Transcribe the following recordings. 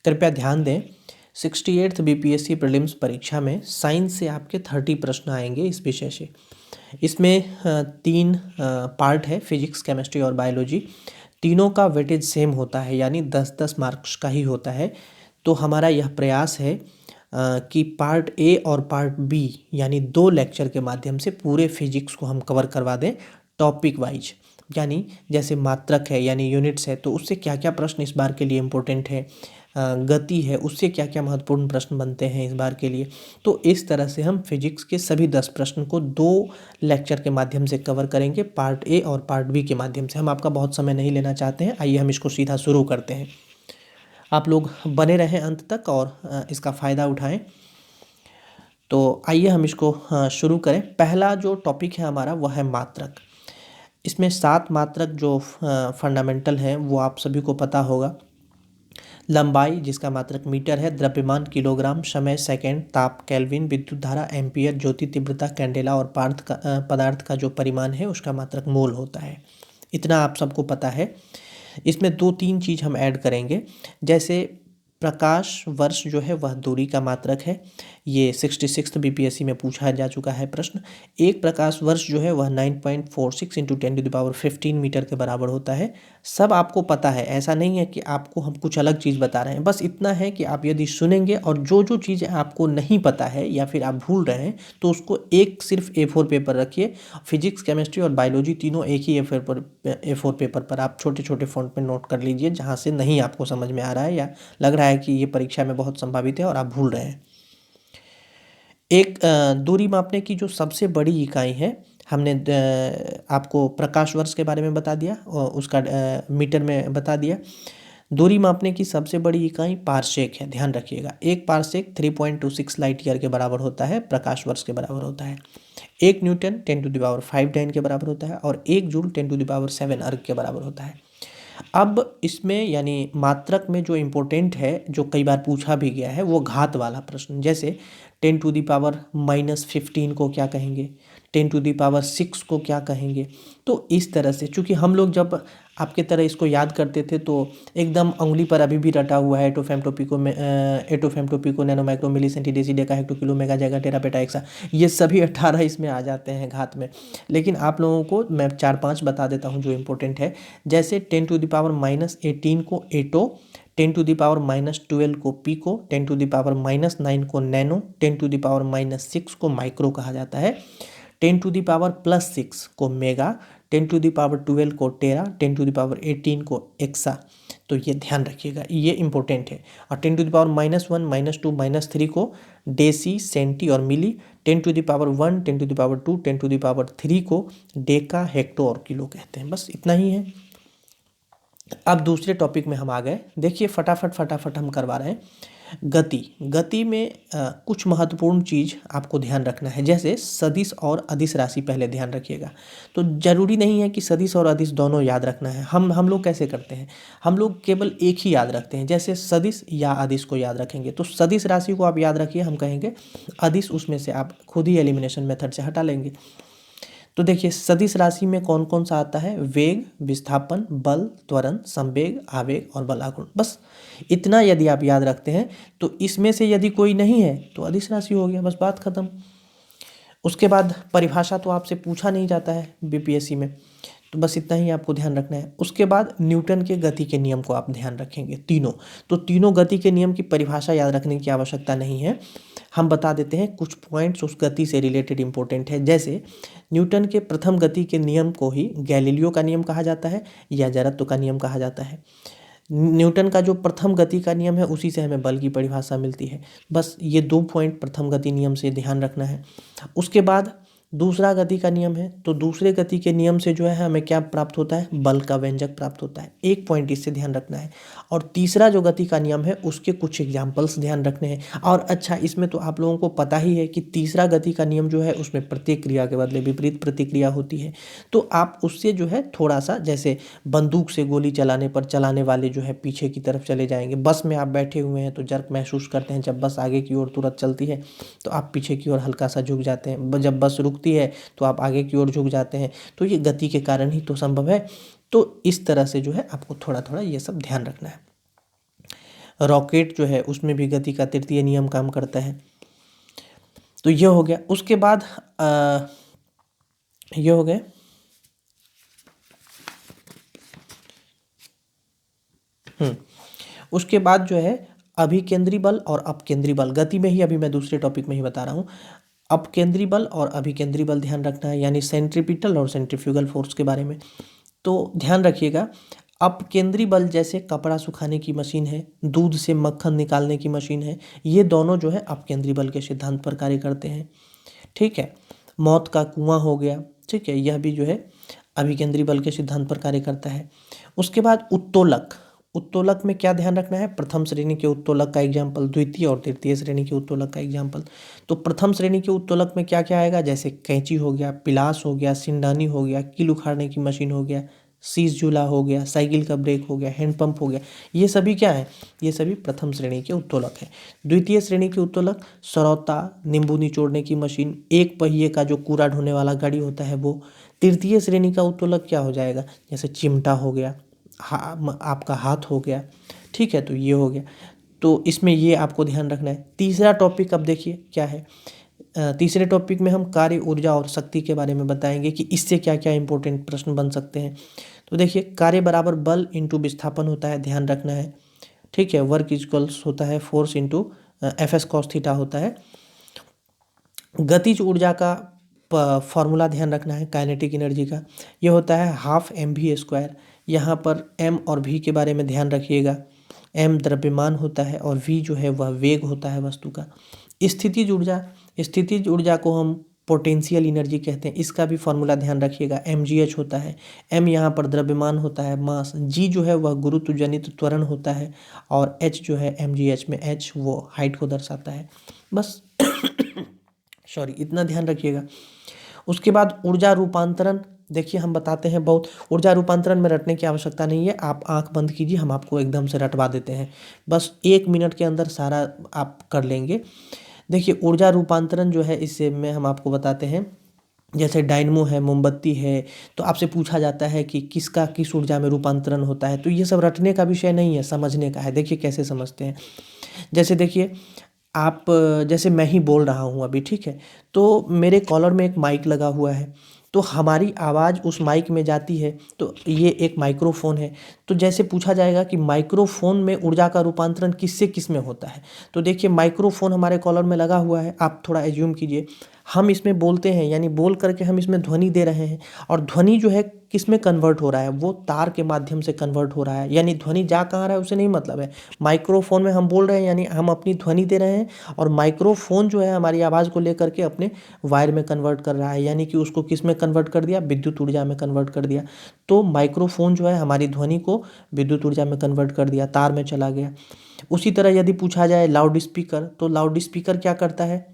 कृपया ध्यान दें, 68th बीपीएससी प्रीलिम्स परीक्षा में साइंस से आपके 30 प्रश्न आएंगे इस विषय से। इसमें 3 पार्ट है, फिजिक्स, केमिस्ट्री और बायोलॉजी। तीनों का वेटेज सेम होता है, यानी 10-10 मार्क्स का ही होता है। तो हमारा यह प्रयास है कि पार्ट ए और पार्ट बी यानी 2 लेक्चर के माध्यम से पूरे फिजिक्स को हम कवर करवा दें टॉपिक वाइज। यानी जैसे मात्रक है यानी यूनिट्स है, तो उससे क्या क्या प्रश्न इस बार के लिए इम्पोर्टेंट है, गति है उससे क्या क्या महत्वपूर्ण प्रश्न बनते हैं इस बार के लिए। तो इस तरह से हम फिजिक्स के सभी 10 प्रश्न को 2 लेक्चर के माध्यम से कवर करेंगे, पार्ट ए और पार्ट बी के माध्यम से। हम आपका बहुत समय नहीं लेना चाहते हैं, आइए हम इसको सीधा शुरू करते हैं। आप लोग बने रहें अंत तक और इसका फ़ायदा उठाएं। तो आइए हम इसको शुरू करें। पहला जो टॉपिक है हमारा वह है मात्रक। इसमें 7 मात्रक जो फंडामेंटल हैं वो आप सभी को पता होगा। लंबाई जिसका मात्रक मीटर है, द्रव्यमान किलोग्राम, समय सेकंड, ताप केल्विन, विद्युत धारा एम्पियर, ज्योति तीव्रता कैंडेला और पदार्थ का जो परिमाण है उसका मात्रक मोल होता है। इतना आप सबको पता है। इसमें 2-3 चीज़ हम ऐड करेंगे, जैसे प्रकाश वर्ष जो है वह दूरी का मात्रक है। ये 66th बीपीएससी में पूछा जा चुका है प्रश्न। एक प्रकाश वर्ष जो है वह 9.46 × 10⁻15 मीटर के बराबर होता है। सब आपको पता है, ऐसा नहीं है कि आपको हम कुछ अलग चीज़ बता रहे हैं। बस इतना है कि आप यदि सुनेंगे और जो जो चीज़ें आपको नहीं पता है या फिर आप भूल रहे हैं तो उसको एक सिर्फ A4 पेपर रखिए। फिजिक्स, केमिस्ट्री और बायोलॉजी तीनों एक ही A4 पेपर पर आप छोटे छोटे फॉन्ट में नोट कर लीजिए, जहाँ से नहीं आपको समझ में आ रहा है या लग रहा है कि ये परीक्षा में बहुत संभावित है और आप भूल रहे हैं। एक दूरी मापने की जो सबसे बड़ी इकाई है, हमने आपको प्रकाश वर्ष के बारे में बता दिया और उसका मीटर में बता दिया। दूरी मापने की सबसे बड़ी इकाई पारसेक है, ध्यान रखिएगा। एक पारसेक 3.26 लाइट ईयर के बराबर होता है, प्रकाश वर्ष के बराबर होता है। 1 न्यूटन 10⁵ डाइन के बराबर होता है और 1 जूल 10⁷ अर्ग के बराबर होता है। अब इसमें यानी मात्रक में जो इम्पोर्टेंट है, जो कई बार पूछा भी गया है, वो घात वाला प्रश्न। जैसे 10⁻⁻15 को क्या कहेंगे, 10⁻6 को क्या कहेंगे। तो इस तरह से, चूँकि हम लोग जब आपके तरह इसको याद करते थे तो एकदम उंगली पर अभी भी रटा हुआ है atto femto pico nano micro milli centi deci deca hecto kilo mega giga tera peta exa, ये सभी 18 इसमें आ जाते हैं घात में। लेकिन आप लोगों को मैं 4-5 बता देता हूँ जो इम्पोर्टेंट है। जैसे 10⁻18 को एटो, 10⁻12 को पीको, 10⁻9 को नैनो, 10⁻6 को माइक्रो कहा जाता है, 10⁻+6 को मेगा, 10⁻12 को टेरा, 10⁻18 को एक्सा। तो ये ध्यान रखिएगा, ये इंपॉर्टेंट है। और 10⁻−1, -2, -3 को डेसी, सेंटी और मिली, 10⁻1, 10⁻2, 10⁻3 को डेका, हेक्टो और किलो कहते हैं। बस इतना ही है। अब दूसरे टॉपिक में हम आ गए। देखिए फटाफट हम करवा रहे हैं। गति में कुछ महत्वपूर्ण चीज़ आपको ध्यान रखना है। जैसे सदिश और अदिश राशि पहले ध्यान रखिएगा। तो ज़रूरी नहीं है कि सदिश और अदिश दोनों याद रखना है। हम लोग कैसे करते हैं, हम लोग केवल एक ही याद रखते हैं। जैसे सदिश या अदिश को याद रखेंगे, तो सदिश राशि को आप याद रखिए, हम कहेंगे अदिश उसमें से आप खुद ही एलिमिनेशन मेथड से हटा लेंगे। तो देखिए सदिश राशि में कौन कौन सा आता है, वेग, विस्थापन, बल, त्वरण, संवेग, आवेग और बलागुण। बस इतना यदि आप याद रखते हैं तो इसमें से यदि कोई नहीं है तो अदिश राशि हो गया, बस बात खत्म। उसके बाद परिभाषा तो आपसे पूछा नहीं जाता है बीपीएससी में, तो बस इतना ही आपको ध्यान रखना है। उसके बाद न्यूटन के गति के नियम को आप ध्यान रखेंगे, तीनों। तो तीनों गति के नियम की परिभाषा याद रखने की आवश्यकता नहीं है, हम बता देते हैं कुछ पॉइंट्स उस गति से रिलेटेड इंपॉर्टेंट है। जैसे न्यूटन के प्रथम गति के नियम को ही गैलीलियो का नियम कहा जाता है या जड़त्व का नियम कहा जाता है। न्यूटन का जो प्रथम गति का नियम है उसी से हमें बल की परिभाषा मिलती है। बस ये 2 पॉइंट प्रथम गति नियम से ध्यान रखना है। उसके बाद दूसरा गति का नियम है, तो दूसरे गति के नियम से जो है हमें क्या प्राप्त होता है, बल का व्यंजक प्राप्त होता है। एक पॉइंट इससे ध्यान रखना है। और तीसरा जो गति का नियम है उसके कुछ एग्जाम्पल्स ध्यान रखने हैं। और अच्छा, इसमें तो आप लोगों को पता ही है कि तीसरा गति का नियम जो है उसमें प्रत्येक क्रिया के बदले विपरीत प्रतिक्रिया होती है। तो आप उससे जो है थोड़ा सा, जैसे बंदूक से गोली चलाने पर चलाने वाले जो है पीछे की तरफ चले जाएंगे। बस में आप बैठे हुए हैं तो जर्क महसूस करते हैं, जब बस आगे की ओर तुरंत चलती है तो आप पीछे की ओर हल्का सा झुक जाते हैं, जब बस रुकती है तो आप आगे की ओर झुक जाते हैं। तो ये गति के कारण ही तो संभव है। तो इस तरह से जो है आपको थोड़ा थोड़ा ये सब ध्यान रखना है। रॉकेट जो है उसमें भी गति का तृतीय नियम काम करता है। तो ये हो गया। उसके बाद ये हो गए। उसके बाद जो है अभिकेंद्री बल और अपकेंद्री बल, गति में ही अभी मैं दूसरे टॉपिक में ही बता रहा हूँ। अपकेंद्री बल और अभिकेंद्री बल ध्यान रखना है, यानी सेंट्रीपिटल और सेंट्रीफ्यूगल फोर्स के बारे में। तो ध्यान रखिएगा, अपकेंद्री बल जैसे कपड़ा सुखाने की मशीन है, दूध से मक्खन निकालने की मशीन है, ये दोनों जो है अपकेंद्री बल के सिद्धांत पर कार्य करते हैं। ठीक है। मौत का कुआं हो गया, ठीक है, यह भी जो है अभिकेंद्री बल के सिद्धांत पर कार्य करता है। उसके बाद उत्तोलक, उत्तोलक में क्या ध्यान रखना है, प्रथम श्रेणी के उत्तोलक का एग्जाम्पल, द्वितीय और तृतीय श्रेणी के उत्तोलक का एग्जाम्पल। तो प्रथम श्रेणी के उत्तोलक में क्या क्या आएगा, जैसे कैंची हो गया, पिलास हो गया, सिंडानी हो गया, कील उखाड़ने की मशीन हो गया, सीस झूला हो गया, साइकिल का ब्रेक हो गया, हैंडपंप हो गया, ये सभी क्या है, ये सभी प्रथम श्रेणी के उत्तोलक हैं। द्वितीय श्रेणी के उत्तोलक सरौता, नींबू निचोड़ने की मशीन, एक पहिए का जो कूड़ा ढोने वाला गाड़ी होता है वो। तृतीय श्रेणी का उत्तोलक क्या हो जाएगा, जैसे चिमटा हो गया, आपका हाथ हो गया। ठीक है, तो ये हो गया। तो इसमें ये आपको ध्यान रखना है। तीसरा टॉपिक अब देखिए क्या है, तीसरे टॉपिक में हम कार्य, ऊर्जा और शक्ति के बारे में बताएंगे कि इससे क्या क्या इंपॉर्टेंट प्रश्न बन सकते हैं। तो देखिए, कार्य बराबर बल इंटू विस्थापन होता है, ध्यान रखना है। ठीक है, वर्क इक्वल्स होता है force into F S cos theta होता है। गतिज ऊर्जा का फॉर्मूला ध्यान रखना है, काइनेटिक एनर्जी का, ये होता है हाफ एम वी स्क्वायर। यहाँ पर एम और वी के बारे में ध्यान रखिएगा। एम द्रव्यमान होता है और वी जो है वह वेग होता है वस्तु का। स्थितिज ऊर्जा, स्थितिज ऊर्जा को हम पोटेंशियल एनर्जी कहते हैं, इसका भी फॉर्मूला ध्यान रखिएगा, एम जी एच होता है। एम यहाँ पर द्रव्यमान होता है, मास। जी जो है वह गुरुत्व जनित त्वरण होता है, और एच जो है एम जी एच में एच वो हाइट को दर्शाता है। बस सॉरी, इतना ध्यान रखिएगा। उसके बाद ऊर्जा रूपांतरण, देखिए हम बताते हैं बहुत, ऊर्जा रूपांतरण में रटने की आवश्यकता नहीं है, आप आंख बंद कीजिए, हम आपको एकदम से रटवा देते हैं, बस 1 मिनट के अंदर सारा आप कर लेंगे। देखिए ऊर्जा रूपांतरण जो है, इससे में हम आपको बताते हैं, जैसे डायनमो है, मोमबत्ती है, तो आपसे पूछा जाता है कि किसका किस ऊर्जा में रूपांतरण होता है। तो ये सब रटने का विषय नहीं है, समझने का है। देखिए कैसे समझते हैं, जैसे देखिए आप, जैसे मैं ही बोल रहा हूँ अभी, ठीक है, तो मेरे कॉलर में एक माइक लगा हुआ है, तो हमारी आवाज़ उस माइक में जाती है, तो ये एक माइक्रोफोन है। तो जैसे पूछा जाएगा कि माइक्रोफोन में ऊर्जा का रूपांतरण किससे किस में होता है, तो देखिए माइक्रोफोन हमारे कॉलर में लगा हुआ है, आप थोड़ा एज्यूम कीजिए, हम इसमें बोलते हैं, यानी बोल करके हम इसमें ध्वनि दे रहे हैं, और ध्वनि जो है किस में कन्वर्ट हो रहा है, वो तार के माध्यम से कन्वर्ट हो रहा है, यानी ध्वनि जा कहाँ रहा है उसे नहीं मतलब है। माइक्रोफोन में हम बोल रहे हैं, यानी हम अपनी ध्वनि दे रहे हैं, और माइक्रोफोन जो है हमारी आवाज़ को लेकर के अपने वायर में कन्वर्ट कर रहा है, यानी कि उसको किस में कन्वर्ट कर दिया, विद्युत ऊर्जा में कन्वर्ट कर दिया। तो माइक्रोफोन जो है हमारी ध्वनि को विद्युत ऊर्जा में कन्वर्ट कर दिया, तार में चला गया। उसी तरह यदि पूछा जाए लाउड स्पीकर, तो लाउड स्पीकर क्या करता है,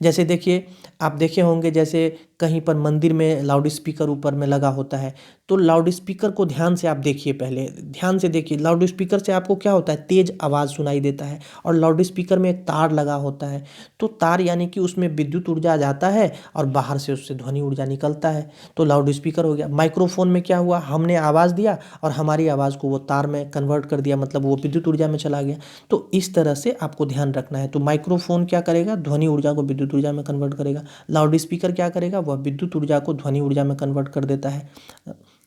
जैसे देखिए आप देखे होंगे, जैसे कहीं पर मंदिर में लाउड स्पीकर ऊपर में लगा होता है, तो लाउड स्पीकर को ध्यान से आप देखिए, पहले ध्यान से देखिए, लाउड स्पीकर से आपको क्या होता है, तेज आवाज़ सुनाई देता है, और लाउड स्पीकर में एक तार लगा होता है, तो तार यानी कि उसमें विद्युत ऊर्जा जाता है और बाहर से उससे ध्वनि ऊर्जा निकलता है, तो लाउड स्पीकर हो गया। माइक्रोफोन में क्या हुआ, हमने आवाज़ दिया और हमारी आवाज़ को वो तार में कन्वर्ट कर दिया, मतलब वो विद्युत ऊर्जा में चला गया। तो इस तरह से आपको ध्यान रखना है। तो माइक्रोफोन क्या करेगा, ध्वनि ऊर्जा को विद्युत ऊर्जा में कन्वर्ट करेगा। लाउड स्पीकर क्या करेगा, वह विद्युत ऊर्जा को ध्वनि ऊर्जा में कन्वर्ट कर देता है।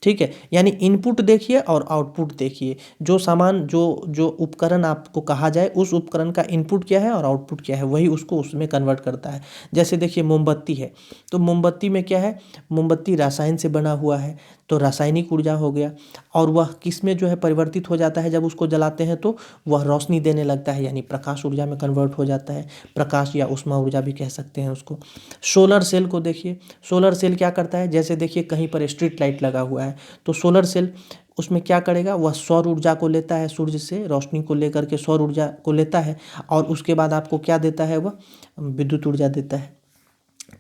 ठीक है, यानी इनपुट देखिए और आउटपुट देखिए, जो सामान जो जो उपकरण आपको कहा जाए, उस उपकरण का इनपुट क्या है और आउटपुट क्या है, वही उसको उसमें कन्वर्ट करता है। जैसे देखिए मोमबत्ती है, तो मोमबत्ती में क्या है, मोमबत्ती रासायन से बना हुआ है, तो रासायनिक ऊर्जा हो गया, और वह किस में जो है परिवर्तित हो जाता है, जब उसको जलाते हैं तो वह रोशनी देने लगता है, यानी प्रकाश ऊर्जा में कन्वर्ट हो जाता है, प्रकाश या ऊष्मा ऊर्जा भी कह सकते हैं उसको। सोलर सेल को देखिए, सोलर सेल क्या करता है, जैसे देखिए कहीं पर स्ट्रीट लाइट लगा हुआ है, तो सोलर सेल उसमें क्या करेगा, वह सौर ऊर्जा को लेता है, सूर्य से रोशनी को लेकर के सौर ऊर्जा को लेता है, और उसके बाद आपको क्या देता है, वह विद्युत ऊर्जा देता है।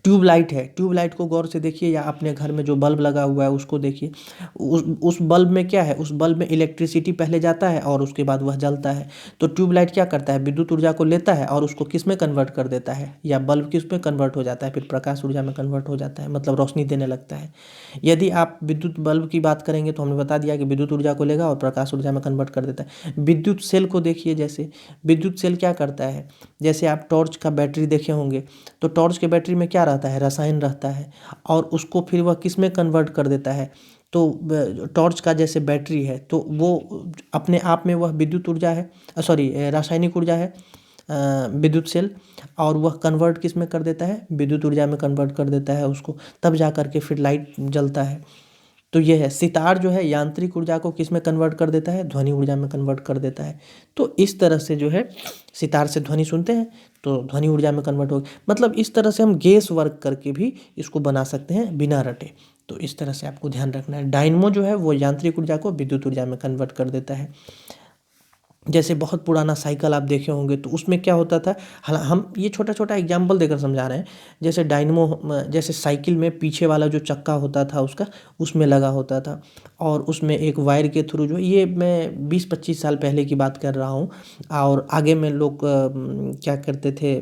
ट्यूबलाइट है, ट्यूबलाइट को गौर से देखिए, या अपने घर में जो बल्ब लगा हुआ है उसको देखिए। उस बल्ब में क्या है, उस बल्ब में इलेक्ट्रिसिटी पहले जाता है और उसके बाद वह जलता है। तो ट्यूबलाइट क्या करता है, विद्युत ऊर्जा को लेता है और उसको किस में कन्वर्ट कर देता है, या बल्ब किस में कन्वर्ट हो जाता है, फिर प्रकाश ऊर्जा में कन्वर्ट हो जाता है, मतलब रोशनी देने लगता है। यदि आप विद्युत बल्ब की बात करेंगे तो हमने बता दिया कि विद्युत ऊर्जा को लेगा और प्रकाश ऊर्जा में कन्वर्ट कर देता है। विद्युत सेल को देखिए, जैसे विद्युत सेल क्या करता है, जैसे आप टॉर्च का बैटरी देखे होंगे, तो टॉर्च के बैटरी में क्या रहता है, रसायन रहता है, और उसको फिर वह किस में कन्वर्ट कर देता है। तो टॉर्च का जैसे बैटरी है, तो वो अपने आप में वह विद्युत ऊर्जा है, सॉरी रासायनिक ऊर्जा है, विद्युत सेल, और वह कन्वर्ट किस में कर देता है, विद्युत ऊर्जा में कन्वर्ट कर देता है उसको, तब जा कर के फिर लाइट जलता है। तो ये है, सितार जो है यांत्रिक ऊर्जा को किस में कन्वर्ट कर देता है, ध्वनि ऊर्जा में कन्वर्ट कर देता है। तो इस तरह से जो है, सितार से ध्वनि सुनते हैं तो ध्वनि ऊर्जा में कन्वर्ट हो, मतलब इस तरह से हम गेस वर्क करके भी इसको बना सकते हैं बिना रटे। तो इस तरह से आपको ध्यान रखना है। डायनमो जो है वो यांत्रिक ऊर्जा को विद्युत ऊर्जा में कन्वर्ट कर देता है। जैसे बहुत पुराना साइकिल आप देखे होंगे, तो उसमें क्या होता था, हम ये छोटा छोटा एग्जाम्पल देकर समझा रहे हैं। जैसे डायनमो, जैसे साइकिल में पीछे वाला जो चक्का होता था उसका, उसमें लगा होता था, और उसमें एक वायर के थ्रू जो, ये मैं 20-25 साल पहले की बात कर रहा हूँ, और आगे में लोग क्या करते थे,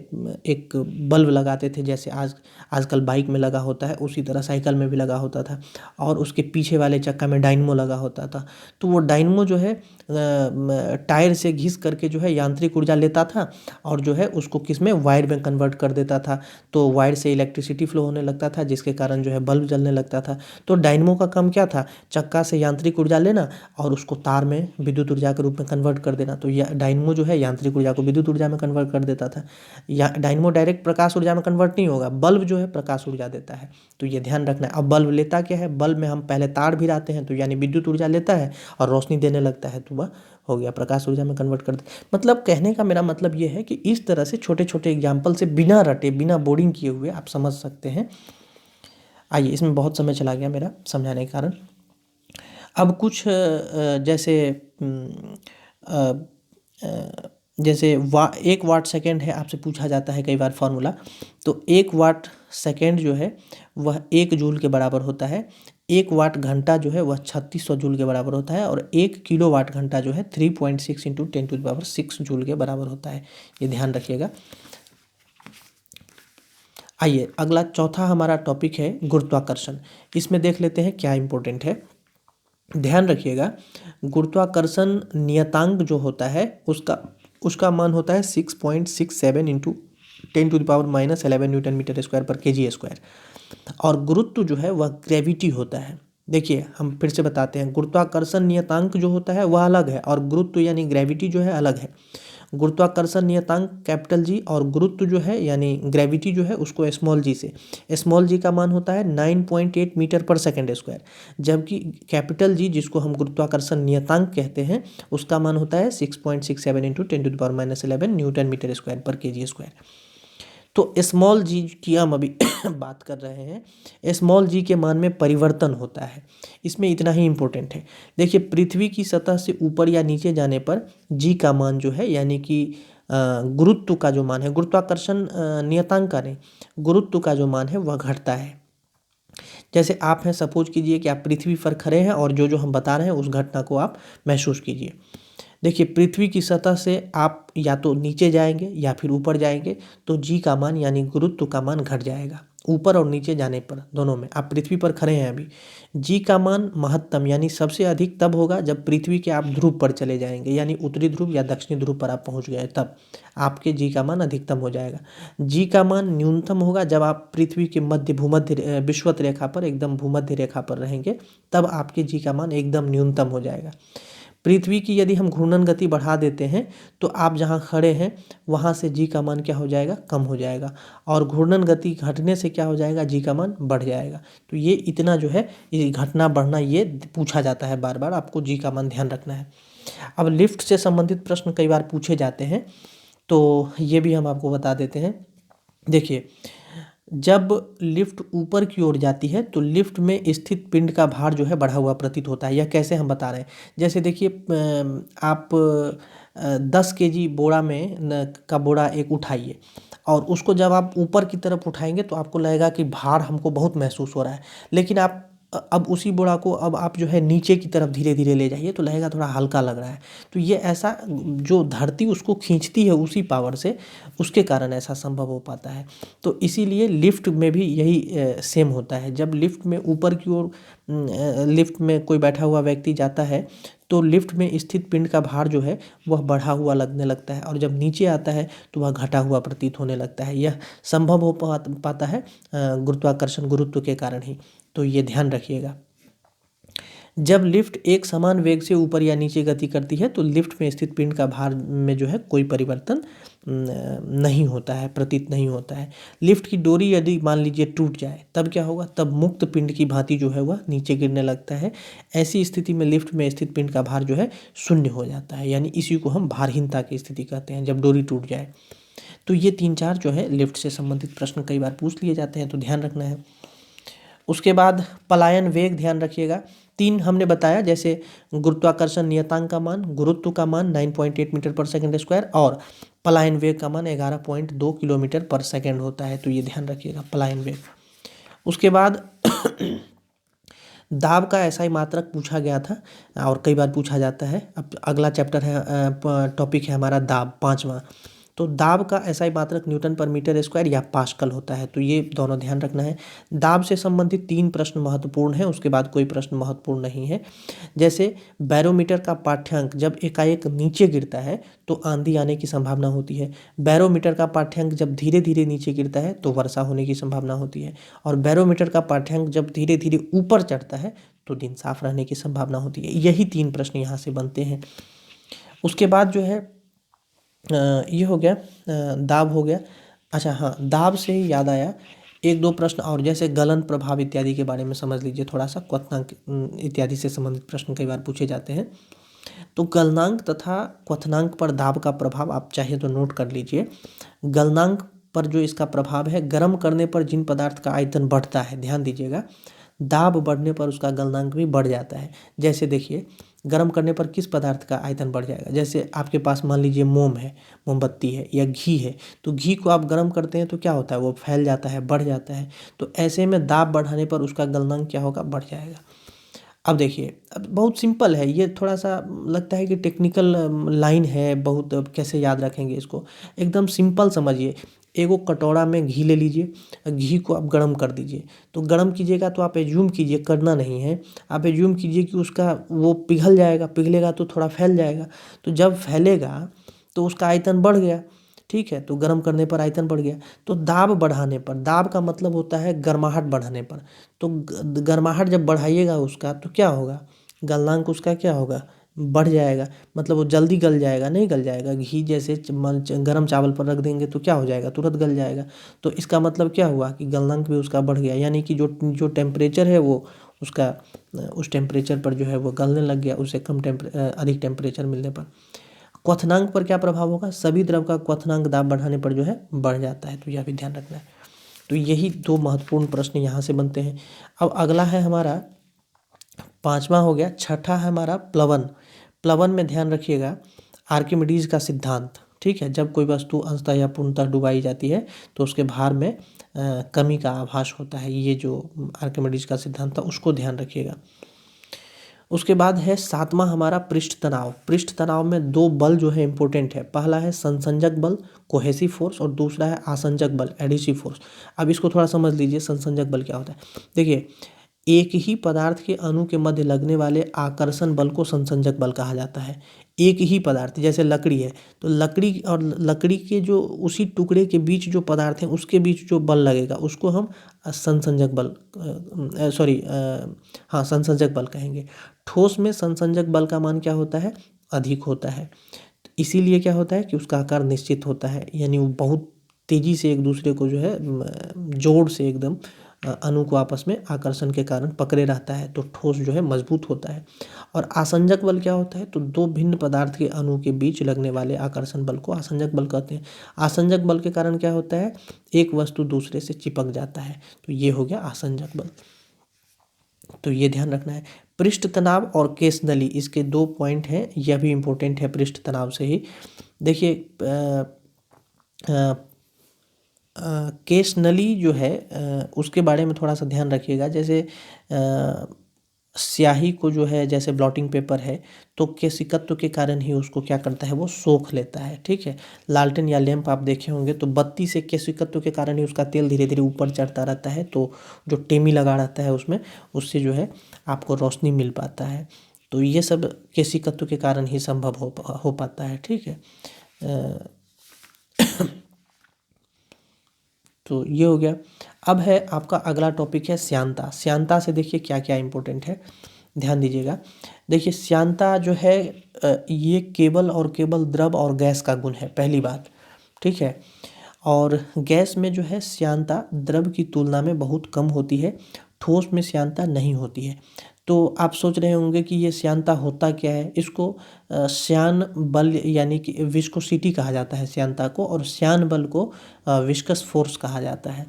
एक बल्ब लगाते थे, जैसे आजकल बाइक में लगा होता है, उसी तरह साइकिल में भी लगा होता था, और उसके पीछे वाले चक्का में डायनमो लगा होता था। तो वो डायनमो जो है टायर से घिस करके जो है यांत्रिक ऊर्जा लेता था, और जो है उसको किस में, वायर में कन्वर्ट कर देता था। तो वायर से इलेक्ट्रिसिटी फ्लो होने लगता था, जिसके कारण जो है बल्ब जलने लगता था। तो डायनमो का काम क्या था, चक्का से यांत्रिक ऊर्जा लेना और उसको तार में विद्युत ऊर्जा के रूप में कन्वर्ट कर देना। तो डायनमो जो है यांत्रिक ऊर्जा को विद्युत ऊर्जा में कन्वर्ट कर देता था। या डायनमो डायरेक्ट प्रकाश ऊर्जा में कन्वर्ट नहीं होगा, बल्ब जो है प्रकाश ऊर्जा देता है। तो ये ध्यान रखना है। अब बल्ब लेता क्या है, बल्ब में हम पहले तार भी लाते हैं, तो यानी विद्युत ऊर्जा लेता है और रोशनी देने लगता है, तो वह हो गया, प्रकाश ऊर्जा में कन्वर्ट कर दे। मतलब कहने का मेरा मतलब ये है कि इस तरह से छोटे छोटे एग्जाम्पल से बिना रटे, बिना बोर्डिंग किए हुए आप समझ सकते हैं। आइए, इसमें बहुत समय चला गया मेरा समझाने के कारण। अब कुछ जैसे जैसे 1 वाट सेकेंड है, आपसे पूछा जाता है कई बार फॉर्मूला। तो 1 वाट सेकेंड जो है वह 1 जूल के बराबर होता है। 1 वाट घंटा जो है वह 3600 जूल के बराबर होता है, और 1 किलो वाट घंटा जो है 3.6 × 10⁻6 जूल के बराबर होता है। ये ध्यान रखिएगा। आइए, अगला चौथा हमारा टॉपिक है गुरुत्वाकर्षण। इसमें देख लेते हैं क्या इंपॉर्टेंट है। ध्यान रखिएगा, गुरुत्वाकर्षण नियतांक जो होता है उसका मान होता है 6.67 × 10⁻11 न्यूटन मीटर स्क्वायर पर kg स्क्वायर। और गुरुत्व जो है वह ग्रेविटी होता है। देखिए, हम फिर से बताते हैं, गुरुत्वाकर्षण नियतांक जो होता है वह अलग है, और गुरुत्व यानी ग्रेविटी जो है अलग है। गुरुत्वाकर्षण नियतांक कैपिटल जी, और गुरुत्व जो है यानी ग्रेविटी जो है उसको स्मॉल जी से, स्मॉल जी का मान होता है 9.8 मीटर पर सेकेंड स्क्वायर, जबकि कैपिटल जी जिसको हम गुरुत्वाकर्षण नियतांक कहते हैं उसका मान होता है 6.67 × 10⁻11 न्यूटन मीटर स्क्वायर पर kg स्क्वायर। तो स्मॉल जी की हम अभी बात कर रहे हैं। स्मॉल जी के मान में परिवर्तन होता है, इसमें इतना ही इम्पोर्टेंट है। देखिए, पृथ्वी की सतह से ऊपर या नीचे जाने पर जी का मान जो है, यानी कि गुरुत्व का जो मान है, गुरुत्वाकर्षण नियतांक का नहीं, गुरुत्व का जो मान है वह घटता है। जैसे आप हैं, सपोज कीजिए कि आप पृथ्वी पर खड़े हैं, और जो जो हम बता रहे हैं उस घटना को आप महसूस कीजिए। देखिए, पृथ्वी की सतह से आप या तो नीचे जाएंगे या फिर ऊपर जाएंगे, तो जी का मान यानी गुरुत्व का मान घट जाएगा। ऊपर और नीचे जाने पर दोनों में, आप पृथ्वी पर खड़े हैं अभी, जी का मान महत्तम यानी सबसे अधिक तब होगा जब पृथ्वी के आप ध्रुव पर चले जाएंगे, यानी उत्तरी ध्रुव या दक्षिणी ध्रुव पर आप पहुंच गए, तब आपके जी का मान अधिकतम हो जाएगा। जी का मान न्यूनतम होगा जब आप पृथ्वी के मध्य भूमध्य विषुवत रेखा पर, एकदम भूमध्य रेखा पर रहेंगे, तब आपके जी का मान एकदम न्यूनतम हो जाएगा। पृथ्वी की यदि हम घूर्णन गति बढ़ा देते हैं, तो आप जहाँ खड़े हैं वहाँ से जी का मान क्या हो जाएगा, कम हो जाएगा, और घूर्णन गति घटने से क्या हो जाएगा, जी का मान बढ़ जाएगा। तो ये इतना जो है, ये घटना बढ़ना ये पूछा जाता है बार बार, आपको जी का मान ध्यान रखना है। अब लिफ्ट से संबंधित प्रश्न कई बार पूछे जाते हैं, तो ये भी हम आपको बता देते हैं। देखिए, जब लिफ्ट ऊपर की ओर जाती है तो लिफ्ट में स्थित पिंड का भार जो है बढ़ा हुआ प्रतीत होता है। यह कैसे हम बता रहे हैं, जैसे देखिए, आप 10 kg बोरा में का बोरा एक उठाइए, और उसको जब आप ऊपर की तरफ उठाएंगे तो आपको लगेगा कि भार हमको बहुत महसूस हो रहा है। लेकिन आप अब उसी बोरा को अब आप जो है नीचे की तरफ धीरे धीरे ले जाइए तो लगेगा थोड़ा हल्का लग रहा है। तो ये ऐसा जो धरती उसको खींचती है उसी पावर से, उसके कारण ऐसा संभव हो पाता है। तो इसीलिए लिफ्ट में भी यही सेम होता है। जब लिफ्ट में ऊपर की ओर लिफ्ट में कोई बैठा हुआ व्यक्ति जाता है तो लिफ्ट में स्थित पिंड का भार जो है वह बढ़ा हुआ लगने लगता है, और जब नीचे आता है तो वह घटा हुआ प्रतीत होने लगता है। यह संभव हो पाता है गुरुत्वाकर्षण, गुरुत्व के कारण ही। तो ये ध्यान रखिएगा। जब लिफ्ट एक समान वेग से ऊपर या नीचे गति करती है तो लिफ्ट में स्थित पिंड का भार में जो है कोई परिवर्तन नहीं होता है, प्रतीत नहीं होता है। लिफ्ट की डोरी यदि मान लीजिए टूट जाए तब क्या होगा? तब मुक्त पिंड की भांति जो है वह नीचे गिरने लगता है। ऐसी स्थिति में लिफ्ट में स्थित पिंड का भार जो है शून्य हो जाता है, यानी इसी को हम भारहीनता की स्थिति कहते हैं, जब डोरी टूट जाए। तो ये 3-4 जो है लिफ्ट से संबंधित प्रश्न कई बार पूछ लिए जाते हैं, तो ध्यान रखना है। उसके बाद पलायन वेग ध्यान रखिएगा। 3 हमने बताया, जैसे गुरुत्वाकर्षण नियतांक का मान, गुरुत्व का मान 9.8 मीटर पर सेकंड स्क्वायर, और पलायन वेग का मान 11.2 किलोमीटर पर सेकंड होता है। तो ये ध्यान रखिएगा, पलायन वेग। उसके बाद दाब का एसआई मात्रक पूछा गया था और कई बार पूछा जाता है। अब अगला चैप्टर है, टॉपिक है हमारा दाब, 5वां। तो दाब का एसआई मात्रक न्यूटन पर मीटर स्क्वायर या पास्कल होता है। तो ये दोनों ध्यान रखना है। दाब से संबंधित 3 प्रश्न महत्वपूर्ण हैं, उसके बाद कोई प्रश्न महत्वपूर्ण नहीं है। जैसे बैरोमीटर का पाठ्यांक जब एकाएक नीचे गिरता है तो आंधी आने की संभावना होती है। बैरोमीटर का पाठ्यांक जब धीरे धीरे नीचे गिरता है तो वर्षा होने की संभावना होती है। और बैरोमीटर का पाठ्यांक जब धीरे धीरे ऊपर चढ़ता है तो दिन साफ रहने की संभावना होती है। यही 3 प्रश्न यहाँ से बनते हैं। उसके बाद जो है ये हो गया, दाब हो गया। अच्छा हाँ, दाब से ही याद आया 1-2 प्रश्न और, जैसे गलन प्रभाव इत्यादि के बारे में समझ लीजिए थोड़ा सा। क्वथनांक इत्यादि से संबंधित प्रश्न कई बार पूछे जाते हैं। तो गलनांक तथा क्वथनांक पर दाब का प्रभाव आप चाहे तो नोट कर लीजिए। गलनांक पर जो इसका प्रभाव है, गर्म करने पर जिन पदार्थ का आयतन बढ़ता है, ध्यान दीजिएगा, दाब बढ़ने पर उसका गलनांक भी बढ़ जाता है। जैसे देखिए, गर्म करने पर किस पदार्थ का आयतन बढ़ जाएगा? जैसे आपके पास मान लीजिए मोम है, मोमबत्ती है या घी है, तो घी को आप गर्म करते हैं तो क्या होता है? वो फैल जाता है, बढ़ जाता है। तो ऐसे में दाब बढ़ाने पर उसका गलनांक क्या होगा? बढ़ जाएगा। अब देखिए, अब बहुत सिंपल है ये, थोड़ा सा लगता है कि टेक्निकल लाइन है बहुत, अब कैसे याद रखेंगे इसको? एकदम सिंपल समझिए। एगो कटोरा में घी ले लीजिए, घी को आप गर्म कर दीजिए। तो गर्म कीजिएगा तो आप एज्यूम कीजिए, करना नहीं है, आप एज्यूम कीजिए कि उसका वो पिघल जाएगा, पिघलेगा तो थोड़ा फैल जाएगा। तो जब फैलेगा तो उसका आयतन बढ़ गया, ठीक है? तो गर्म करने पर आयतन बढ़ गया। तो दाब बढ़ाने पर, दाब का मतलब होता है गर्माहट बढ़ाने पर। तो गर्माहट जब बढ़ाइएगा उसका तो क्या होगा? गलनांक उसका क्या होगा? बढ़ जाएगा। मतलब वो जल्दी गल जाएगा? नहीं गल जाएगा। घी जैसे गर्म चावल पर रख देंगे तो क्या हो जाएगा? तुरंत गल जाएगा। तो इसका मतलब क्या हुआ कि गलनांक भी उसका बढ़ गया, यानी कि जो टेम्परेचर है वो उसका उस टेम्परेचर पर जो है वो गलने लग गया, उससे अधिक टेम्परेचर मिलने पर। क्वथनांक पर क्या प्रभाव होगा? सभी द्रव का क्वथनांक दाब बढ़ाने पर जो है बढ़ जाता है। तो यह भी ध्यान रखना है। तो यही 2 महत्वपूर्ण प्रश्न यहाँ से बनते हैं। अब अगला है हमारा 5वां हो गया। छठा है हमारा प्लवन। प्लवन में ध्यान रखिएगा, आर्किमिडीज का सिद्धांत, ठीक है? जब कोई वस्तु अंशतः या पूर्णतः डुबाई जाती है तो उसके भार में कमी का आभास होता है। ये जो आर्किमिडीज का सिद्धांत था उसको ध्यान रखिएगा। उसके बाद है 7वां हमारा पृष्ठ तनाव। पृष्ठ तनाव में 2 बल जो है इंपॉर्टेंट है। पहला है संसंजक बल, कोहेसिव फोर्स, और दूसरा है आसंजक बल, एडिसिव फोर्स। अब इसको थोड़ा समझ लीजिए, संसंजक बल क्या होता है। देखिए, एक ही पदार्थ के अणु के मध्य लगने वाले आकर्षण बल को संसंजक बल कहा जाता है। एक ही पदार्थ, जैसे लकड़ी है, तो लकड़ी और लकड़ी के जो उसी टुकड़े के बीच जो पदार्थ हैं उसके बीच जो बल लगेगा उसको हम संसंजक बल संसंजक बल कहेंगे। ठोस में संसंजक बल का मान क्या होता है? अधिक होता है। इसीलिए क्या होता है कि उसका आकार निश्चित होता है, यानी वो बहुत तेजी से एक दूसरे को जो है जोर से एकदम अणु को आपस में आकर्षण के कारण पकड़े रहता है, तो ठोस जो है मजबूत होता है। और आसंजक बल क्या होता है? तो 2 भिन्न पदार्थ के अणु के बीच लगने वाले आकर्षण बल को आसंजक बल कहते हैं। आसंजक बल के कारण क्या होता है? एक वस्तु दूसरे से चिपक जाता है। तो ये हो गया आसंजक बल। तो ये ध्यान रखना है। पृष्ठ तनाव और केस नली, इसके 2 पॉइंट हैं, यह भी इम्पोर्टेंट है पृष्ठ तनाव से ही। देखिए, केस नली जो है उसके बारे में थोड़ा सा ध्यान रखिएगा। जैसे स्याही को जो है, जैसे ब्लॉटिंग पेपर है, तो केशिकत्व के कारण ही उसको क्या करता है, वो सोख लेता है। ठीक है, लालटेन या लैंप आप देखे होंगे तो बत्ती से केशिकत्व के कारण ही उसका तेल धीरे धीरे ऊपर चढ़ता रहता है, तो जो टेमी लगा रहता है उसमें, उससे जो है आपको रोशनी मिल पाता है। तो ये सब केशिकत्व के कारण ही संभव हो पाता है। ठीक है, तो ये हो गया। अब है आपका अगला टॉपिक है श्यानता। श्यानता से देखिए क्या क्या इंपॉर्टेंट है, ध्यान दीजिएगा। देखिए श्यानता जो है ये केवल और केवल द्रव और गैस का गुण है, पहली बात। ठीक है, और गैस में जो है श्यानता द्रव की तुलना में बहुत कम होती है, ठोस में श्यानता नहीं होती है। तो आप सोच रहे होंगे कि ये श्यानता होता क्या है। इसको श्यान बल यानी कि विस्कोसिटी कहा जाता है श्यानता को, और श्यान बल को विस्कस फोर्स कहा जाता है।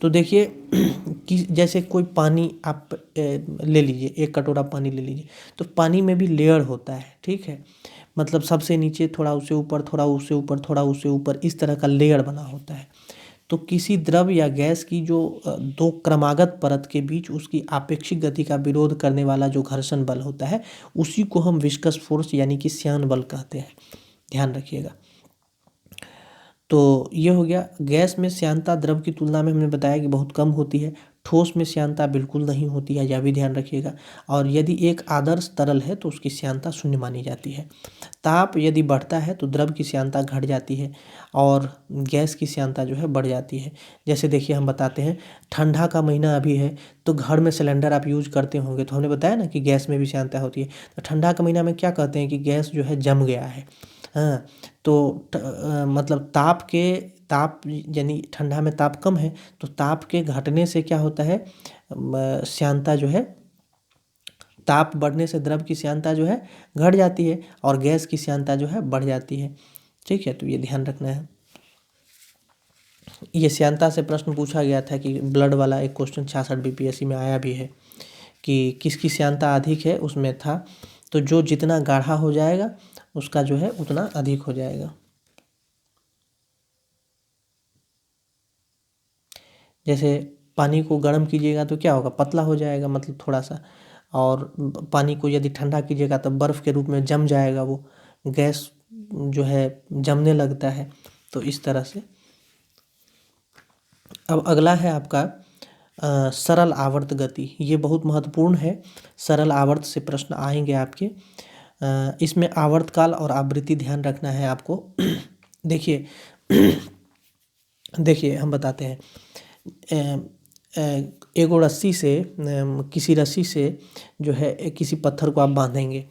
तो देखिए कि जैसे कोई पानी आप ले लीजिए, एक कटोरा पानी ले लीजिए, तो पानी में भी लेयर होता है। ठीक है, मतलब सबसे नीचे थोड़ा, उससे ऊपर थोड़ा, उससे ऊपर थोड़ा, उससे ऊपर, इस तरह का लेयर बना होता है। तो किसी द्रव या गैस की जो दो क्रमागत परत के बीच उसकी आपेक्षिक गति का विरोध करने वाला जो घर्षण बल होता है, उसी को हम विस्कस फोर्स यानी कि श्यान बल कहते हैं। ध्यान रखिएगा। तो ये हो गया। गैस में श्यानता द्रव की तुलना में हमने बताया कि बहुत कम होती है, ठोस में श्यानता बिल्कुल नहीं होती है, यह भी ध्यान रखिएगा। और यदि एक आदर्श तरल है तो उसकी श्यानता शून्य मानी जाती है। ताप यदि बढ़ता है तो द्रव की श्यानता घट जाती है और गैस की श्यानता जो है बढ़ जाती है। जैसे देखिए हम बताते हैं, ठंडा का महीना अभी है, तो घर में सिलेंडर आप यूज करते होंगे, तो हमने बताया ना कि गैस में भी श्यानता होती है। तो ठंडा का महीना में क्या कहते हैं कि गैस जो है जम गया है। हाँ, तो मतलब ताप यानी ठंडा में ताप कम है, तो ताप के घटने से क्या होता है, श्यानता जो है, ताप बढ़ने से द्रव की श्यानता जो है घट जाती है और गैस की श्यानता जो है बढ़ जाती है। ठीक है, तो ये ध्यान रखना है। ये श्यानता से प्रश्न पूछा गया था कि ब्लड वाला एक क्वेश्चन 66 बीपीएससी में आया भी है कि किसकी श्यानता अधिक है, उसमें था। तो जो जितना गाढ़ा हो जाएगा उसका जो है उतना अधिक हो जाएगा। जैसे पानी को गर्म कीजिएगा तो क्या होगा, पतला हो जाएगा, मतलब थोड़ा सा। और पानी को यदि ठंडा कीजिएगा तो बर्फ़ के रूप में जम जाएगा, वो गैस जो है जमने लगता है। तो इस तरह से। अब अगला है आपका सरल आवर्त गति। ये बहुत महत्वपूर्ण है। सरल आवर्त से प्रश्न आएंगे आपके। इसमें आवर्तकाल और आवृत्ति ध्यान रखना है आपको। देखिए देखिए हम बताते हैं। एगो रस्सी से, किसी रस्सी से जो है किसी पत्थर को आप बांधेंगे,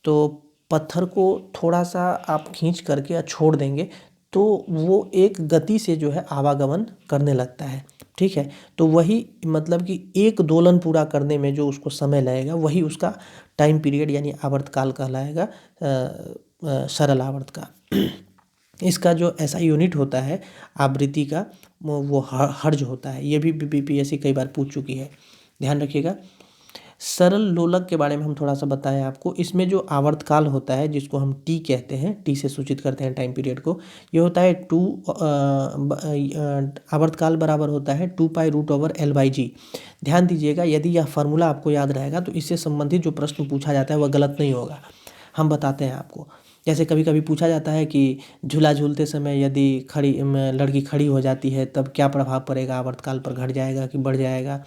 तो पत्थर को थोड़ा सा आप खींच करके छोड़ देंगे तो वो एक गति से जो है आवागमन करने लगता है। ठीक है, तो वही मतलब कि एक दोलन पूरा करने में जो उसको समय लगेगा वही उसका टाइम पीरियड यानी आवर्तकाल कहलाएगा, सरल आवर्त का। इसका जो ऐसा यूनिट होता है आवृत्ति का, वो हर्ज होता है। ये भी बीपीएससी कई बार पूछ चुकी है, ध्यान रखिएगा। सरल लोलक के बारे में हम थोड़ा सा बताएं आपको। इसमें जो आवर्तकाल होता है, जिसको हम टी कहते हैं, टी से सूचित करते हैं टाइम पीरियड को, ये होता है आवर्तकाल बराबर होता है 2π√L/g। ध्यान दीजिएगा, यदि यह फार्मूला आपको याद रहेगा तो इससे संबंधित जो प्रश्न पूछा जाता है वह गलत नहीं होगा। हम बताते हैं आपको। जैसे कभी कभी पूछा जाता है कि झूला झूलते समय यदि लड़की खड़ी हो जाती है तब क्या प्रभाव पड़ेगा, आवर्तकाल पर घट जाएगा कि बढ़ जाएगा।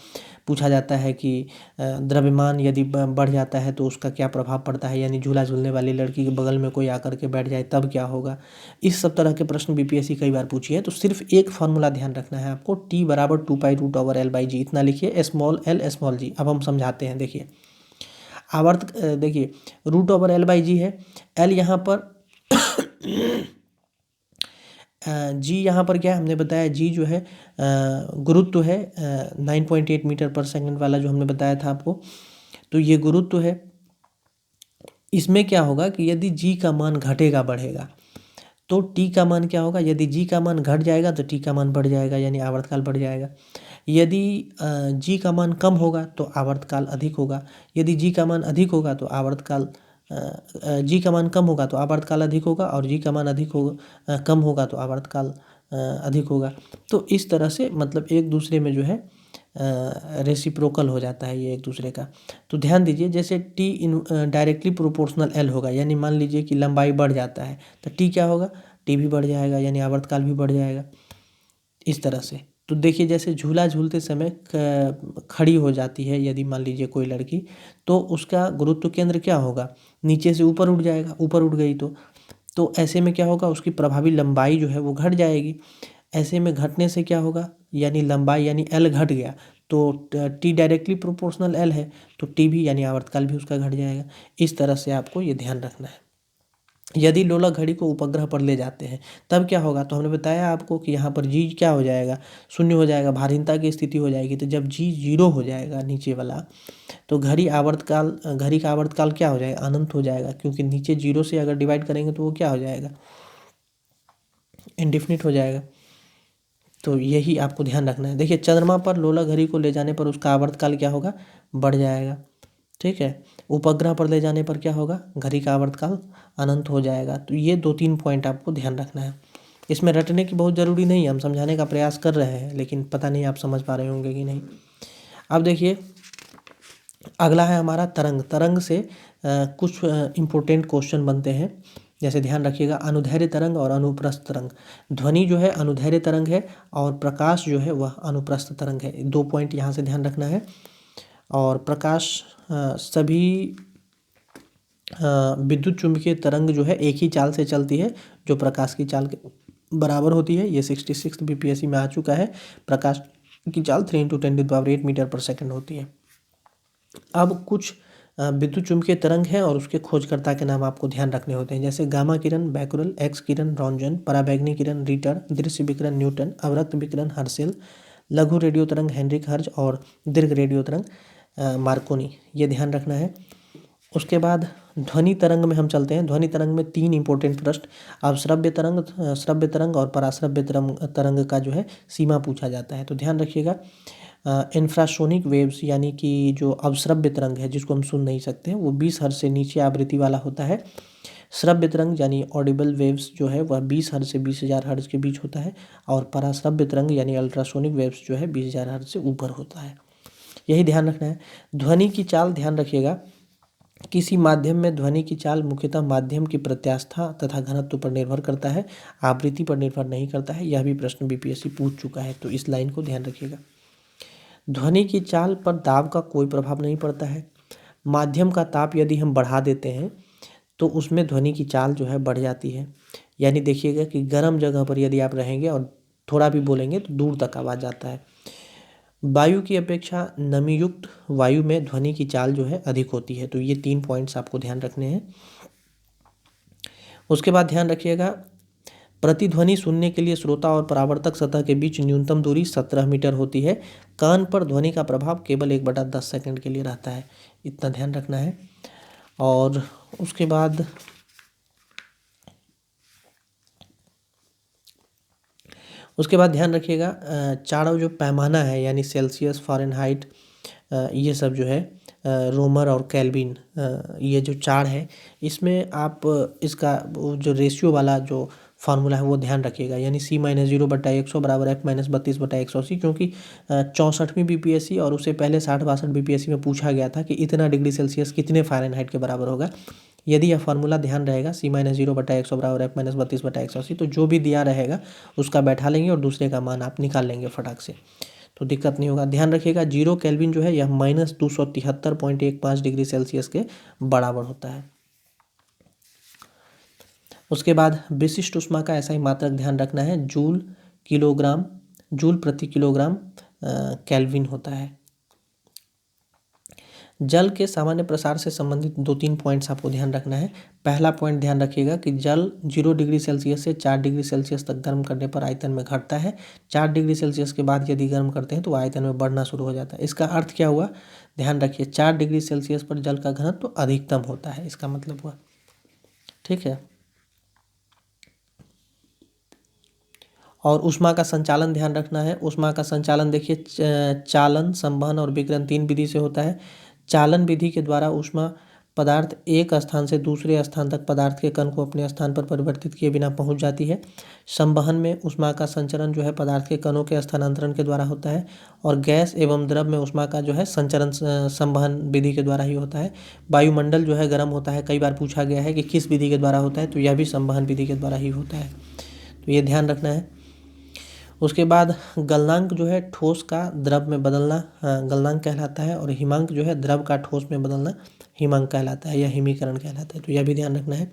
पूछा जाता है कि द्रव्यमान यदि बढ़ जाता है तो उसका क्या प्रभाव पड़ता है, यानी झूला झूलने वाली लड़की के बगल में कोई आकर के बैठ जाए तब क्या होगा। इस सब तरह के प्रश्न बीपीएससी कई बार पूछी है। तो सिर्फ एक फार्मूला ध्यान रखना है आपको, टी बराबर 2π√L/g, इतना लिखिए, स्मॉल एल स्मॉल जी। अब हम समझाते हैं। देखिए देखिए √L/g है, एल यहाँ पर जी यहाँ पर क्या है, हमने बताया जी जो है गुरुत्व है, 9.8 मीटर पर सेकंड वाला जो हमने बताया था आपको। तो ये गुरुत्व है। इसमें क्या होगा कि यदि जी का मान घटेगा बढ़ेगा तो टी का मान क्या होगा, यदि जी का मान घट जाएगा तो टी का मान बढ़ जाएगा, यानी आवर्तकाल बढ़ जाएगा। यदि जी का मान कम होगा तो आवर्तकाल अधिक होगा। यदि जी का मान अधिक होगा तो आवर्तकाल जी का मान कम होगा तो आवर्तकाल अधिक होगा, और जी का मान अधिक होगा कम होगा तो आवर्तकाल अधिक होगा। तो इस तरह से मतलब एक दूसरे में जो है रेसिप्रोकल हो जाता है ये एक दूसरे का। तो ध्यान दीजिए, जैसे T in directly proportional L होगा, यानी मान लीजिए कि लंबाई बढ़ जाता है तो टी क्या होगा, टी भी बढ़ जाएगा, यानी आवर्तकाल भी बढ़ जाएगा इस तरह से। तो देखिए, जैसे झूला झूलते समय खड़ी हो जाती है यदि मान लीजिए कोई लड़की, तो उसका गुरुत्व केंद्र क्या होगा, नीचे से ऊपर उठ जाएगा, ऊपर उठ गई तो ऐसे में क्या होगा, उसकी प्रभावी लंबाई जो है वो घट जाएगी। ऐसे में घटने से क्या होगा, यानी लंबाई यानी एल घट गया, तो टी डायरेक्टली प्रोपोर्शनल एल है, तो टी भी यानी आवर्तकाल भी उसका घट जाएगा। इस तरह से आपको ये ध्यान रखना है। यदि लोलक घड़ी को उपग्रह पर ले जाते हैं तब क्या होगा, तो हमने बताया आपको कि यहाँ पर जी क्या हो जाएगा, शून्य हो जाएगा, भारीनता की स्थिति हो जाएगी। तो जब जी जीरो हो जाएगा नीचे वाला, तो घड़ी का आवर्तकाल क्या हो जाएगा, अनंत हो जाएगा, क्योंकि नीचे जीरो से अगर डिवाइड करेंगे तो वो क्या हो जाएगा, इनडिफिनिट हो जाएगा। तो यही आपको ध्यान रखना है। देखिए, चंद्रमा पर लोलक घड़ी को ले जाने पर उसका आवर्तकाल क्या होगा, बढ़ जाएगा। ठीक है, उपग्रह पर ले जाने पर क्या होगा, घड़ी का आवर्तकाल अनंत हो जाएगा। तो ये 2-3 पॉइंट आपको ध्यान रखना है। इसमें रटने की बहुत ज़रूरी नहीं है, हम समझाने का प्रयास कर रहे हैं, लेकिन पता नहीं आप समझ पा रहे होंगे कि नहीं। अब देखिए, अगला है हमारा तरंग। तरंग से कुछ इम्पोर्टेंट क्वेश्चन बनते हैं। जैसे ध्यान रखिएगा, अनुदैर्ध्य तरंग और अनुप्रस्थ तरंग। ध्वनि जो है अनुदैर्ध्य तरंग है और प्रकाश जो है वह अनुप्रस्थ तरंग है। 2 पॉइंट यहाँ से ध्यान रखना है। और प्रकाश सभी विद्युत चुम्बकीय तरंग जो है एक ही चाल से चलती है, जो प्रकाश की चाल के बराबर होती है। ये 66 बीपीएससी में आ चुका है। प्रकाश की चाल 3 × 10⁸ मीटर पर सेकंड होती है। अब कुछ विद्युत चुम्बकीय तरंग हैं और उसके खोजकर्ता के नाम आपको ध्यान रखने होते हैं। जैसे गामा किरण बैकुरल, एक्स किरण रॉन्जन, पराबैंगनी किरण रिटर, दृश्य विकिरण न्यूटन, अवरक्त विकिरण हर्सेल, लघु रेडियो तरंग हेनरिक हर्ज और दीर्घ रेडियो तरंग मार्कोनी। ये ध्यान रखना है। उसके बाद ध्वनि तरंग में हम चलते हैं। ध्वनि तरंग में 3 इंपॉर्टेंट प्रश्न, अब श्रव्य तरंग और पराश्रव्य तरंग का जो है सीमा पूछा जाता है। तो ध्यान रखिएगा, इंफ्रासोनिक वेव्स यानी कि जो अवश्रव्य तरंग है जिसको हम सुन नहीं सकते हैं, वो 20 हर्ट्ज से नीचे आवृत्ति वाला होता है। श्रव्य तरंग यानी ऑडिबल वेव्स जो है वह 20 हर्ट्ज से 20,000 हर्ट्ज के बीच होता है। और पराश्रव्य तरंग यानी अल्ट्रासोनिक वेव्स जो है 20,000 हर्ट्ज से ऊपर होता है। यही ध्यान रखना है। ध्वनि की चाल ध्यान रखिएगा, किसी माध्यम में ध्वनि की चाल मुख्यतः माध्यम की प्रत्यास्था तथा घनत्व पर निर्भर करता है, आवृत्ति पर निर्भर नहीं करता है। यह भी प्रश्न बीपीएससी पूछ चुका है, तो इस लाइन को ध्यान रखिएगा। ध्वनि की चाल पर दाब का कोई प्रभाव नहीं पड़ता है। माध्यम का ताप यदि हम बढ़ा देते हैं तो उसमें ध्वनि की चाल जो है बढ़ जाती है। यानी देखिएगा कि गर्म जगह पर यदि आप रहेंगे और थोड़ा भी बोलेंगे तो दूर तक आवाज़ जाता है। वायु की अपेक्षा नमीयुक्त वायु में ध्वनि की चाल जो है अधिक होती है। तो ये 3 पॉइंट्स आपको ध्यान रखने हैं। उसके बाद ध्यान रखिएगा, प्रतिध्वनि सुनने के लिए श्रोता और परावर्तक सतह के बीच न्यूनतम दूरी 17 मीटर होती है। कान पर ध्वनि का प्रभाव केवल 1/10 सेकंड के लिए रहता है। इतना ध्यान रखना है। और उसके बाद ध्यान रखिएगा, चारों जो पैमाना है यानी सेल्सियस, फ़ारेनहाइट, ये सब जो है रोमर और केल्विन, ये जो चार है, इसमें आप इसका जो रेशियो वाला जो फार्मूला है वो ध्यान रखिएगा। यानी C-0/100 बराबर F-32/180, क्योंकि 64वीं बीपीएससी और उससे पहले 60-62 बीपीएससी में पूछा गया था कि इतना डिग्री सेल्सियस कितने फ़ारेनहाइट के बराबर होगा। यदि यह फार्मूला ध्यान रहेगा C-0/100 बराबर F-32/180, तो जो भी दिया रहेगा उसका बैठा लेंगे और दूसरे का मान आप निकाल लेंगे फटाक से, तो दिक्कत नहीं होगा। ध्यान रखिएगा 0 केल्विन जो है यह -273.15 डिग्री सेल्सियस के बराबर होता है। उसके बाद विशिष्ट ऊष्मा का ऐसा ही मात्रक ध्यान रखना है, जूल प्रति किलोग्राम केल्विन होता है। जल के सामान्य प्रसार से संबंधित 2-3 पॉइंट्स आपको ध्यान रखना है। पहला पॉइंट ध्यान रखिएगा कि जल 0 डिग्री सेल्सियस से 4 डिग्री सेल्सियस तक गर्म करने पर आयतन में घटता है। 4 डिग्री सेल्सियस के बाद यदि गर्म करते हैं तो आयतन में बढ़ना शुरू हो जाता है। इसका अर्थ क्या हुआ, ध्यान रखिए, 4 डिग्री सेल्सियस पर जल का घनत्व तो अधिकतम होता है, इसका मतलब हुआ। ठीक है। और ऊष्मा का संचालन ध्यान रखना है। ऊष्मा का संचालन देखिए, चालन, संवहन और विकिरण 3 विधि से होता है। चालन विधि के द्वारा ऊष्मा पदार्थ एक स्थान से दूसरे स्थान तक पदार्थ के कण को अपने स्थान पर परिवर्तित किए बिना पहुंच जाती है। संवहन में ऊष्मा का संचरण जो है पदार्थ के कणों के स्थानांतरण के द्वारा होता है। और गैस एवं द्रव में ऊष्मा का जो है संचरण संवहन विधि के द्वारा ही होता है। वायुमंडल जो है गर्म होता है, कई बार पूछा गया है कि किस विधि के द्वारा होता है, तो यह भी संवहन विधि के द्वारा ही होता है, तो ये ध्यान रखना है। उसके बाद गलनांक जो है ठोस का द्रव में बदलना गलनांक कहलाता है, और हिमांक जो है द्रव का ठोस में बदलना हिमांक कहलाता है या हिमीकरण कहलाता है, तो यह भी ध्यान रखना है।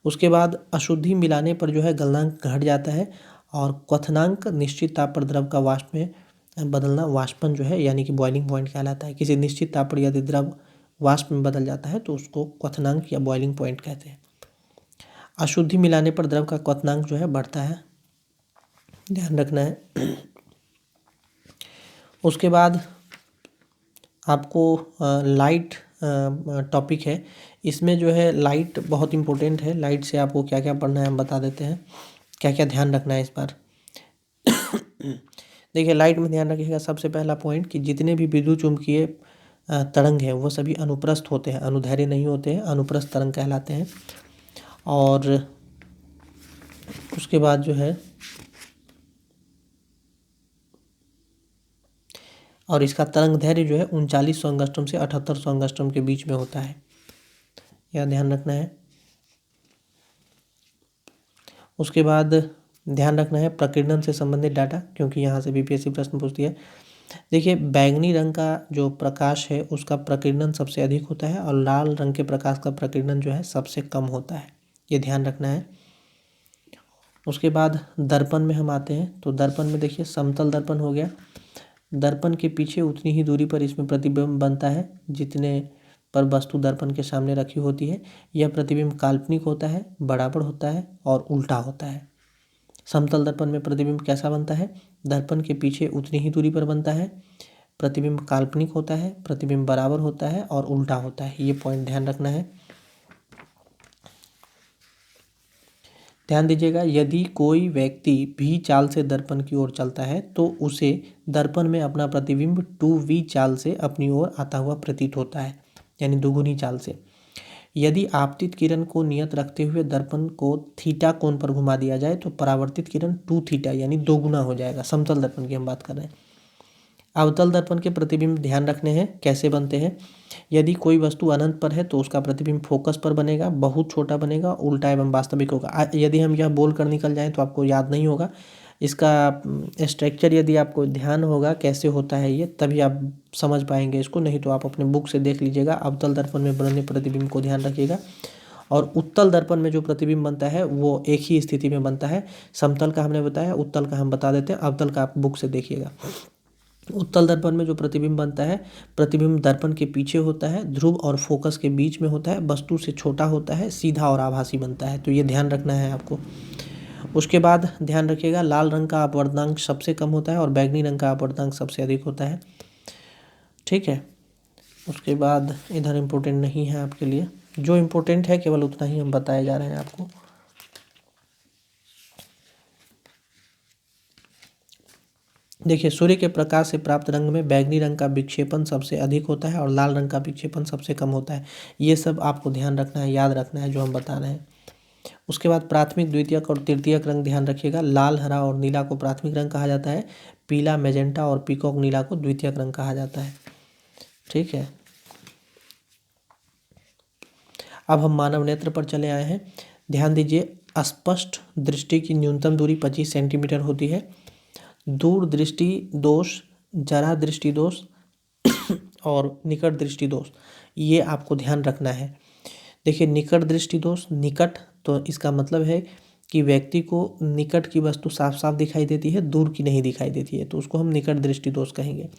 उसके बाद अशुद्धि मिलाने पर जो है गलनांक घट जाता है, और क्वथनांक निश्चित ताप पर द्रव का वाष्प में बदलना वाष्पन जो है यानी कि बॉइलिंग पॉइंट कहलाता है। किसी निश्चित ताप पर यदि द्रव वाष्प में बदल जाता है तो उसको क्वथनांक या बॉइलिंग पॉइंट कहते हैं। अशुद्धि मिलाने पर द्रव का क्वथनांक जो है बढ़ता है, ध्यान रखना है। उसके बाद आपको लाइट टॉपिक है, इसमें जो है लाइट बहुत इम्पोर्टेंट है। लाइट से आपको क्या क्या पढ़ना है हम बता देते हैं, क्या क्या ध्यान रखना है इस बार। देखिए लाइट में ध्यान रखिएगा सबसे पहला पॉइंट कि जितने भी विद्युत चुम्बकीय तरंग हैं वो सभी अनुप्रस्थ होते हैं, अनुदैर्घ्य नहीं होते हैं, अनुप्रस्थ तरंग कहलाते हैं। और उसके बाद जो है और इसका तरंग दैर्घ्य जो है 3900 एंगस्ट्रॉम से 7800 एंगस्ट्रॉम के बीच में होता है, यह ध्यान रखना है। उसके बाद ध्यान रखना है प्रकीर्णन से संबंधित डाटा, क्योंकि यहाँ से बीपीएससी प्रश्न पूछती है। देखिए बैंगनी रंग का जो प्रकाश है उसका प्रकीर्णन सबसे अधिक होता है, और लाल रंग के प्रकाश का प्रकीर्णन जो है सबसे कम होता है, ये ध्यान रखना है। उसके बाद दर्पण में हम आते हैं, तो दर्पण में देखिए समतल दर्पण हो गया। दर्पण के पीछे उतनी ही दूरी पर इसमें प्रतिबिंब बनता है जितने पर वस्तु दर्पण के सामने रखी होती है। यह प्रतिबिंब काल्पनिक होता है, बराबर होता है और उल्टा होता है। समतल दर्पण में प्रतिबिंब कैसा बनता है, दर्पण के पीछे उतनी ही दूरी पर बनता है, प्रतिबिंब काल्पनिक होता है, प्रतिबिंब बराबर होता है और उल्टा होता है, ये पॉइंट ध्यान रखना है। ध्यान दीजिएगा, यदि कोई व्यक्ति भी चाल से दर्पण की ओर चलता है तो उसे दर्पण में अपना प्रतिबिंब 2v चाल से अपनी ओर आता हुआ प्रतीत होता है, यानी दुगुनी चाल से। यदि आपतित किरण को नियत रखते हुए दर्पण को थीटा कोण पर घुमा दिया जाए तो परावर्तित किरण 2 थीटा यानी दोगुना हो जाएगा। समतल दर्पण की हम बात कर रहे हैं। अवतल दर्पण के प्रतिबिंब ध्यान रखने हैं कैसे बनते हैं। यदि कोई वस्तु अनंत पर है तो उसका प्रतिबिंब फोकस पर बनेगा, बहुत छोटा बनेगा, उल्टा एवं वास्तविक होगा। यदि हम यह बोल कर निकल जाएं तो आपको याद नहीं होगा। इसका स्ट्रक्चर यदि आपको ध्यान होगा कैसे होता है ये, तभी आप समझ पाएंगे इसको, नहीं तो आप अपने बुक से देख लीजिएगा। अवतल दर्पण में बने प्रतिबिंब को ध्यान रखिएगा। और उत्तल दर्पण में जो प्रतिबिंब बनता है वो एक ही स्थिति में बनता है। समतल का हमने बताया, उत्तल का हम बता देते हैं, अवतल का आप बुक से देखिएगा। उत्तल दर्पण में जो प्रतिबिंब बनता है, प्रतिबिंब दर्पण के पीछे होता है, ध्रुव और फोकस के बीच में होता है, वस्तु से छोटा होता है, सीधा और आभासी बनता है, तो ये ध्यान रखना है आपको। उसके बाद ध्यान रखिएगा लाल रंग का अपवर्तनांक सबसे कम होता है और बैंगनी रंग का अपवर्तनांक सबसे अधिक होता है, ठीक है। उसके बाद इधर इम्पोर्टेंट नहीं है आपके लिए, जो इम्पोर्टेंट है केवल उतना ही हम बताए जा रहे हैं आपको। देखिए सूर्य के प्रकाश से प्राप्त रंग में बैंगनी रंग का विक्षेपण सबसे अधिक होता है और लाल रंग का विक्षेपण सबसे कम होता है। ये सब आपको ध्यान रखना है, याद रखना है जो हम बता रहे हैं। उसके बाद प्राथमिक, द्वितीयक और तृतीयक रंग ध्यान रखिएगा। लाल, हरा और नीला को प्राथमिक रंग कहा जाता है, पीला, मैजेंटा और पीकॉक नीला को द्वितीयक रंग कहा जाता है, ठीक है। अब हम मानव नेत्र पर चले आए हैं। ध्यान दीजिए, स्पष्ट दृष्टि की न्यूनतम दूरी 25 सेंटीमीटर होती है। दूर दृष्टि दोष, जरा दृष्टि दोष और निकट दृष्टि दोष, ये आपको ध्यान रखना है। देखिए निकट दृष्टि दोष, निकट तो इसका मतलब है कि व्यक्ति को निकट की वस्तु साफ साफ दिखाई देती है, दूर की नहीं दिखाई देती है, तो उसको हम निकट दृष्टि दोष कहेंगे।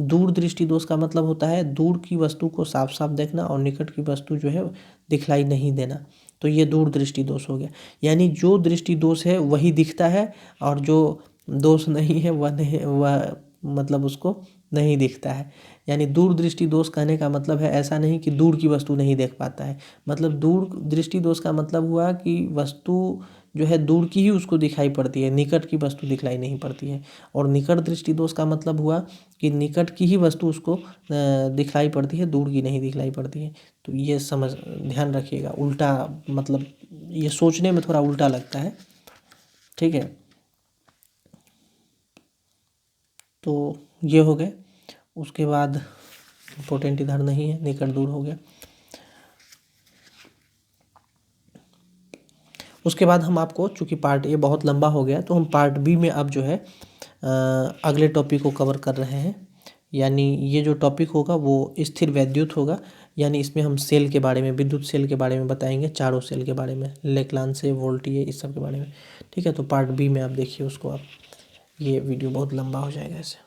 दूर दृष्टि दोष का मतलब होता है दूर की वस्तु को साफ साफ देखना और निकट की वस्तु जो है दिखलाई नहीं देना, तो ये दूर दृष्टि दोष हो गया। यानी जो दृष्टि दोष है वही दिखता है और जो दोष नहीं है वह नहीं, वह मतलब उसको नहीं दिखता है। यानी दूरदृष्टि दोष कहने का मतलब है ऐसा नहीं कि दूर की वस्तु नहीं देख पाता है, मतलब दूर दृष्टि दोष का मतलब हुआ कि वस्तु जो है दूर की ही उसको दिखाई पड़ती है, निकट की वस्तु दिखलाई नहीं पड़ती है। और निकट दृष्टि दोष का मतलब हुआ कि निकट की ही वस्तु उसको दिखलाई पड़ती है, दूर की नहीं दिखलाई पड़ती है। तो ये समझ ध्यान रखिएगा, उल्टा मतलब ये सोचने में थोड़ा उल्टा लगता है, ठीक है। तो ये हो गए। उसके बाद इम्पोर्टेंट इधर नहीं है, निकट दूर हो गया। उसके बाद हम आपको, चूँकि पार्ट ए बहुत लंबा हो गया, तो हम पार्ट बी में अब जो है अगले टॉपिक को कवर कर रहे हैं। यानी ये जो टॉपिक होगा वो स्थिर वैद्युत होगा, यानी इसमें हम सेल के बारे में, विद्युत सेल के बारे में बताएंगे, चारों सेल के बारे में, लेक्लांसे, वोल्टिये, इस सब के बारे में, ठीक है। तो पार्ट बी में आप देखिए उसको आप, ये वीडियो बहुत लंबा हो जाएगा ऐसे।